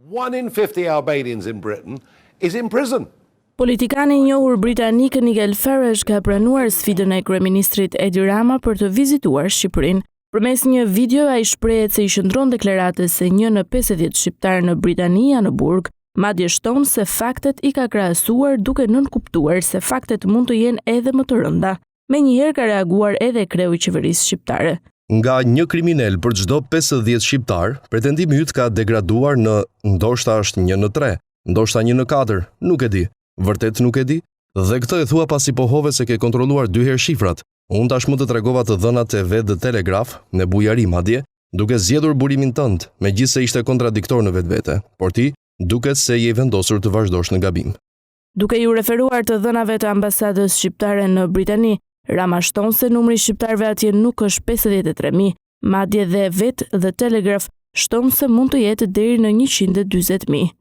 1 in 50 Albanians in Britain is in prison. Politikani i njohur britanik Nigel Farage ka pranuar sfidën e kryeministrit Edi Rama për të vizituar Shqipërinë. Përmes një video ai shprehet se i shndron deklaratës se 1 në 50 shqiptarë në Britani janë në burg, madje shton se faktet i ka krahasuar duke nënkuptuar se faktet mund të jenë edhe më të rënda. Menjëherë ka reaguar edhe kreu i qeverisë shqiptare. Nga një kriminal për çdo 50 shqiptar, pretendimi yt ka degraduar në ndoshta është 1 në 3, ndoshta 1 në 4, nuk e di. Vërtet nuk e di, dhe këtë e thua pasi pohove se ke kontrolluar 2 herë shifrat. Unë tashmë të tregova të dhënat e vet The Telegraph, në bujari madje, duke zgjedhur burimin tënd, megjithse ishte kontradiktor në vetvete, por ti duket se je vendosur të vazhdosh në gabim. Duke ju referuar të dhënave të ambasadës shqiptare në Britani, Rama shton se numri shqiptarëve atje nuk është 53.000, madje dhe vet The Telegraph shton se mund të jetë deri në 140.000.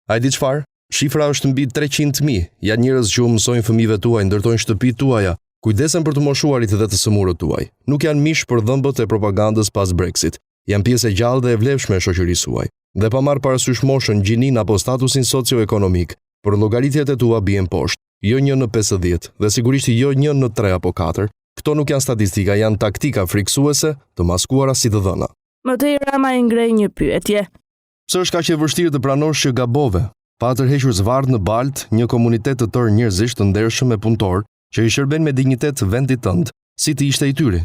A di çfarë? Shifra është mbi 300.000. Janë njerëz që u mësojnë fëmijëve tuaj, ndërtojnë shtëpitë tuaja, kujdesen për të moshuarit dhe të sëmurët tuaj. Nuk janë mish për dhëmbët e propagandës pas Brexit. Janë pjesë e gjallë dhe e vlefshme e shoqërisë suaj. Dhe pa marrë parasysh moshën, gjinin apo statusin socioekonomik, por llogaritjet e tua bien poshtë. Jo 1 në 50 dhe sigurisht jo 1 në 3 apo 4. Këto nuk janë statistika, janë taktika friksuese të maskuara si të dhëna. Mëtej Rama i ngrej një pyetje. Pse është kaq e vështirë të pranosh që gabove? Pa tërhequr zvardh në Balt, një komunitet të tërë njerëzish të ndershëm e punëtor, që i shërben me dinjitet vendit tënd, si të ishte i tyre.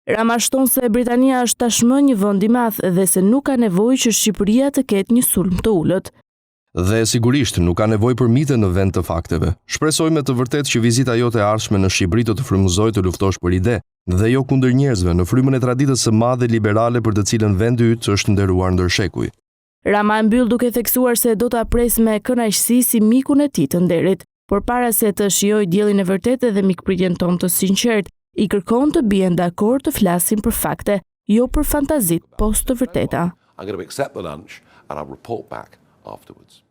Rama shton se Britania është tashmë një vend i madh dhe se nuk ka nevojë që Shqipëria të ketë një sulm të ulët. Dhe sigurisht nuk ka nevojë për mite në vend të fakteve. Shpresoj me të vërtetë që vizita jote e ardhshme në Shqipëri të frymëzojë të luftosh për ide, dhe jo kundër njerëzve, në frymën e traditës së madhe liberale për të cilën vendi yt është nderuar ndër shekuj. Rama mbyll duke theksuar se do ta pres me kënaqësi si mikun e tij të nderit, por para se të shijojë diellin e vërtetë dhe mikpritjen tonë të sinqert, i kërkon të bien dakord të flasin për fakte, jo për fantazit post të vërteta. I'm going to accept the lunch and I'll report back afterwards.